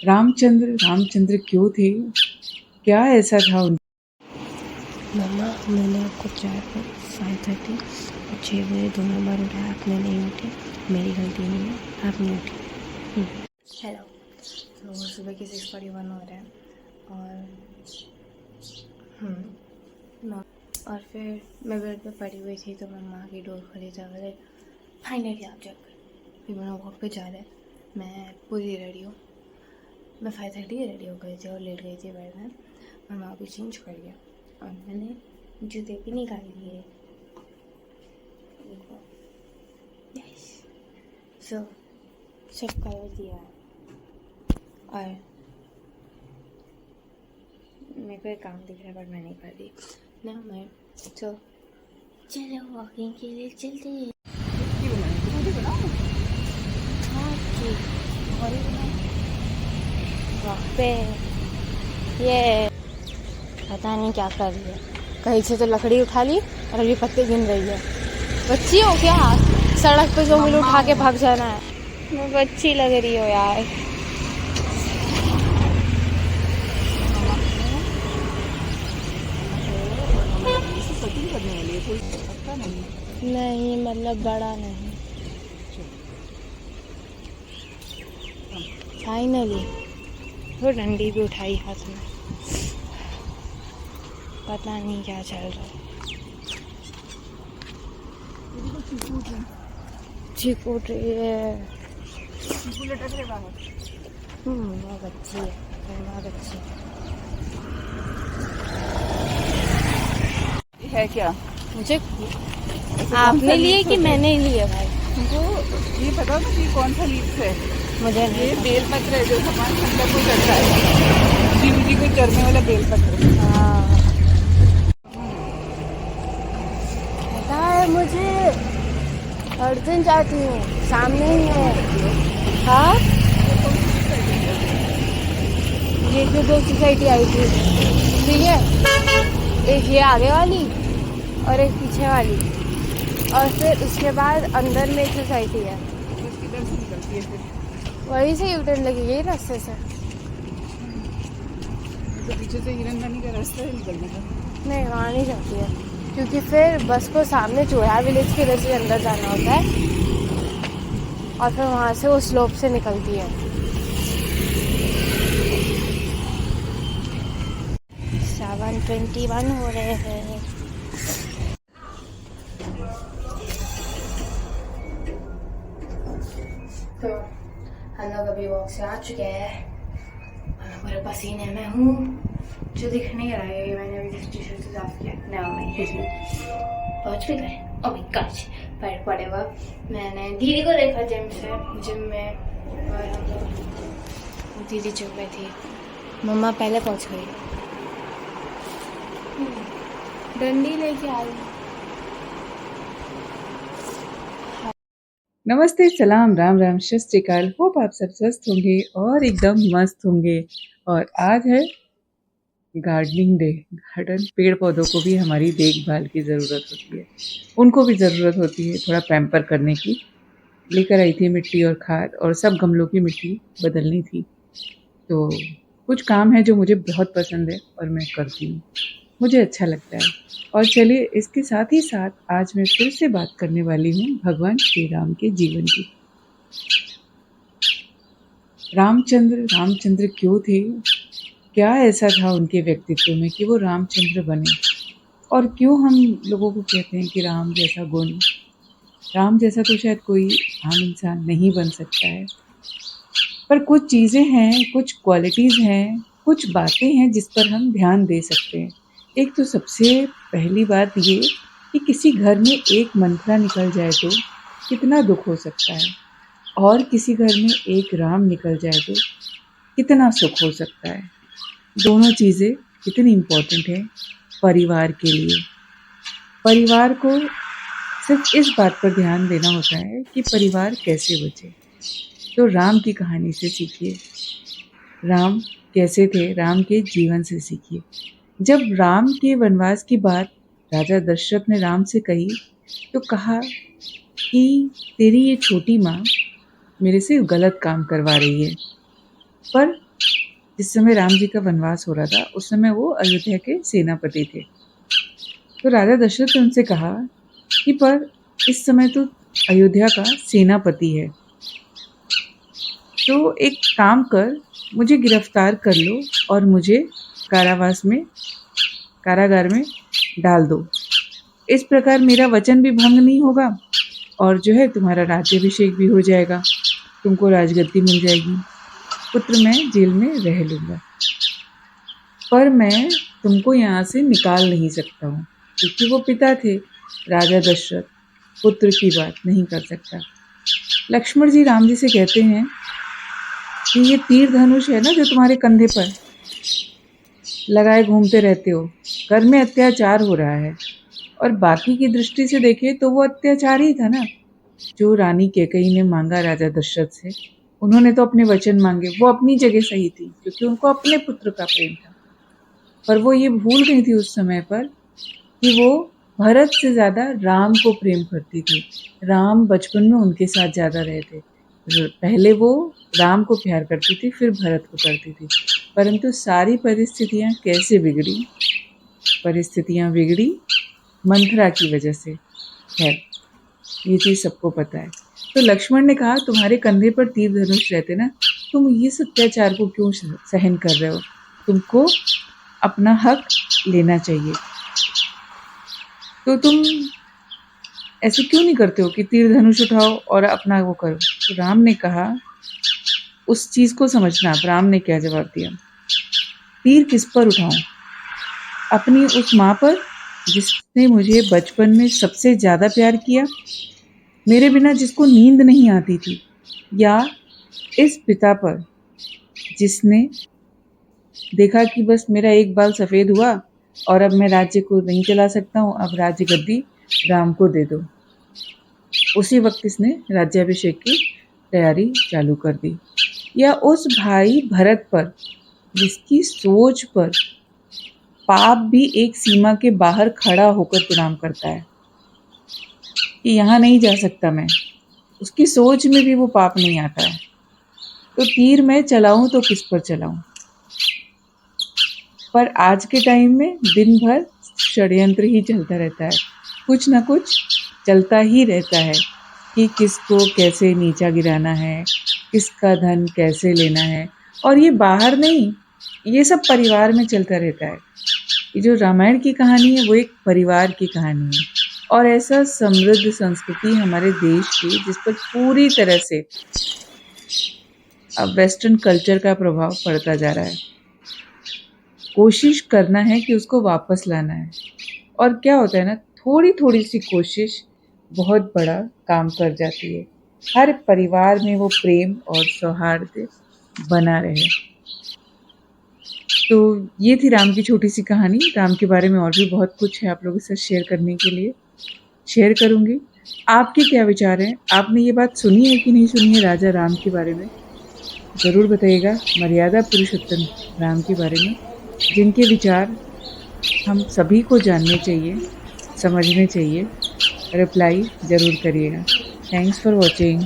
रामचंद्र क्यों थे? क्या ऐसा था उन मम्मा, मैंने आपको 5:30 और 6 बजे दोनों बार उठाया, आपने नहीं उठी। मेरी गलती नहीं है, आप नहीं उठी। हेलो। तो सुबह के 6:41 हो रहे हैं और मैं और फिर मैं बेड पे पड़ी हुई थी तो मैं माँ की डोर खोली था। बोले फाइनली आप जग गए। फिर मैंने वॉक पे जा रहे, मैं पूरी रेडी हूँ। मैं 5:30 रेडी हो गई थी और लेट गई थी बेड में। मैं माँ को चेंज कर दिया और मैंने जूते भी निकाल लिए। यस, सो सब कर दिया और मेरे को एक काम दिख रहा है पर मैं नहीं कर रही ना। मैं तो चलो वॉकिंग के लिए चलते हैं। हाँ जी, वहाँ पे ये पता नहीं क्या कर रही है। कहीं से तो लकड़ी उठा ली और अभी पत्ते गिन रही है। बच्ची हो क्या? सड़क पे जो मिले उठा के भाग जाना है। मैं बच्ची लग रही हो यार। नहीं मतलब बड़ा नहीं। फाइनली वो डंडी भी उठाई हाथ में। पता नहीं क्या चल रहा है। चीकू उठ रही है। बहुत अच्छी है, बहुत अच्छी है क्या? मुझे आपने लिए कि मैंने लिए भाई? तुमको ये पता था कि कौन सा लीफ है? मुझे नहीं ये बेलपत्र है जो भगवान शंकर को चढ़ता है, शिव जी को चढ़ने वाला बेलपत्र। हाँ पता है मुझे। अर्जुन जाती हूँ, सामने ही है। हाँ ये जो 2 सोसाइटी आई थी, ठीक है, एक ये आगे वाली और एक पीछे वाली, और फिर उसके बाद अंदर में एक सोसाइटी है। बस किधर से निकलती है फिर? वहीं से यूटर्न लगी गई रास्ते से। तो पीछे से हिरनदानी का रास्ता है निकलने का। नहीं वहाँ नहीं जाती है क्योंकि फिर बस को सामने चोरा विलेज के वजह से अंदर जाना होता है और फिर वहाँ से वो स्लोप से निकलती है। 7:21 हो रहे हैं। तो हम लोग अभी वॉक से आ चुके हैं और पूरे पसीने में हूँ जो दिख नहीं रहा है। मैंने अभी टी शर्ट से साफ किया ना, मैं पहुँच भी गए। ओ माय गॉड, पैर पड़े हुआ। मैंने दीदी को देखा जिम में और हम लोग दीदी जिम में थी। मम्मा पहले पहुँच गई, डंडी लेके आई। नमस्ते, सलाम, राम राम, सत श्री अकाल। होप आप सब स्वस्थ होंगे और एकदम मस्त होंगे। और आज है गार्डनिंग डे। गार्डन, पेड़ पौधों को भी हमारी देखभाल की ज़रूरत होती है, उनको भी ज़रूरत होती है थोड़ा पैम्पर करने की। लेकर आई थी मिट्टी और खाद, और सब गमलों की मिट्टी बदलनी थी। तो कुछ काम है जो मुझे बहुत पसंद है और मैं करती हूँ, मुझे अच्छा लगता है। और चलिए, इसके साथ ही साथ आज मैं फिर से बात करने वाली हूँ भगवान श्री राम के जीवन की। रामचंद्र क्यों थे? क्या ऐसा था उनके व्यक्तित्व में कि वो रामचंद्र बने? और क्यों हम लोगों को कहते हैं कि राम जैसा गुण, राम जैसा तो शायद कोई आम इंसान नहीं बन सकता है, पर कुछ चीज़ें हैं, कुछ क्वालिटीज़ हैं, कुछ बातें हैं जिस पर हम ध्यान दे सकते हैं। एक तो सबसे पहली बात ये कि किसी घर में एक मंथरा निकल जाए तो कितना दुख हो सकता है, और किसी घर में एक राम निकल जाए तो कितना सुख हो सकता है। दोनों चीज़ें कितनी इम्पोर्टेंट हैं परिवार के लिए। परिवार को सिर्फ इस बात पर ध्यान देना होता है कि परिवार कैसे बचे। तो राम की कहानी से सीखिए, राम कैसे थे, राम के जीवन से सीखिए। जब राम के वनवास की बात राजा दशरथ ने राम से कही तो कहा कि तेरी ये छोटी माँ मेरे से गलत काम करवा रही है, पर जिस समय राम जी का वनवास हो रहा था उस समय वो अयोध्या के सेनापति थे। तो राजा दशरथ ने उनसे कहा कि पर इस समय तो अयोध्या का सेनापति है, तो एक काम कर, मुझे गिरफ्तार कर लो और मुझे कारागार में डाल दो। इस प्रकार मेरा वचन भी भंग नहीं होगा और जो है तुम्हारा राज्याभिषेक भी हो जाएगा, तुमको राजगद्दी मिल जाएगी, पुत्र मैं जेल में रह लूँगा। पर मैं तुमको यहाँ से निकाल नहीं सकता हूँ, क्योंकि वो पिता थे राजा दशरथ, पुत्र की बात नहीं कर सकता। लक्ष्मण जी राम जी से कहते हैं कि ये तीर धनुष है ना जो तुम्हारे कंधे पर लगाए घूमते रहते हो, घर में अत्याचार हो रहा है। और बाकी की दृष्टि से देखें तो वो अत्याचार ही था ना, जो रानी कैकेयी ने मांगा राजा दशरथ से। उन्होंने तो अपने वचन मांगे, वो अपनी जगह सही थी क्योंकि उनको अपने पुत्र का प्रेम था। पर वो ये भूल गई थी उस समय पर कि वो भरत से ज़्यादा राम को प्रेम करती थी। राम बचपन में उनके साथ ज़्यादा रहे थे। पहले वो राम को प्यार करती थी, फिर भरत को करती थी। परंतु सारी परिस्थितियाँ कैसे बिगड़ी? परिस्थितियाँ बिगड़ी मंथरा की वजह से। खैर, ये चीज़ सबको पता है। तो लक्ष्मण ने कहा तुम्हारे कंधे पर तीर धनुष रहते ना, तुम इस अत्याचार को क्यों सहन कर रहे हो? तुमको अपना हक लेना चाहिए, तो तुम ऐसे क्यों नहीं करते हो कि तीर धनुष उठाओ और अपना वो करो? तो राम ने कहा, उस चीज़ को समझना। अब राम ने क्या जवाब दिया, तीर किस पर उठाऊं? अपनी उस माँ पर जिसने मुझे बचपन में सबसे ज़्यादा प्यार किया, मेरे बिना जिसको नींद नहीं आती थी, या इस पिता पर जिसने देखा कि बस मेरा एक बाल सफ़ेद हुआ और अब मैं राज्य को नहीं चला सकता हूँ, अब राज्य गद्दी राम को दे दो। उसी वक्त इसने राज्याभिषेक की तैयारी चालू कर दी। या उस भाई भरत पर जिसकी सोच पर पाप भी एक सीमा के बाहर खड़ा होकर प्रणाम करता है कि यहाँ नहीं जा सकता मैं, उसकी सोच में भी वो पाप नहीं आता है। तो तीर मैं चलाऊं तो किस पर चलाऊं? पर आज के टाइम में दिन भर षड्यंत्र ही चलता रहता है, कुछ ना कुछ चलता ही रहता है कि किसको कैसे नीचा गिराना है, किसका धन कैसे लेना है। और ये बाहर नहीं, ये सब परिवार में चलता रहता है। ये जो रामायण की कहानी है वो एक परिवार की कहानी है, और ऐसा समृद्ध संस्कृति हमारे देश की जिस पर पूरी तरह से अब वेस्टर्न कल्चर का प्रभाव पड़ता जा रहा है। कोशिश करना है कि उसको वापस लाना है। और क्या होता है ना, थोड़ी थोड़ी सी कोशिश बहुत बड़ा काम कर जाती है। हर परिवार में वो प्रेम और सौहार्द बना रहे। तो ये थी राम की छोटी सी कहानी। राम के बारे में और भी बहुत कुछ है आप लोगों के साथ शेयर करने के लिए, शेयर करूँगी। आपके क्या विचार हैं? आपने ये बात सुनी है कि नहीं सुनी है राजा राम के बारे में? ज़रूर बताइएगा। मर्यादा पुरुषोत्तम राम के बारे में, जिनके विचार हम सभी को जानने चाहिए, समझने चाहिए। रिप्लाई ज़रूर करिएगा। Thanks for watching.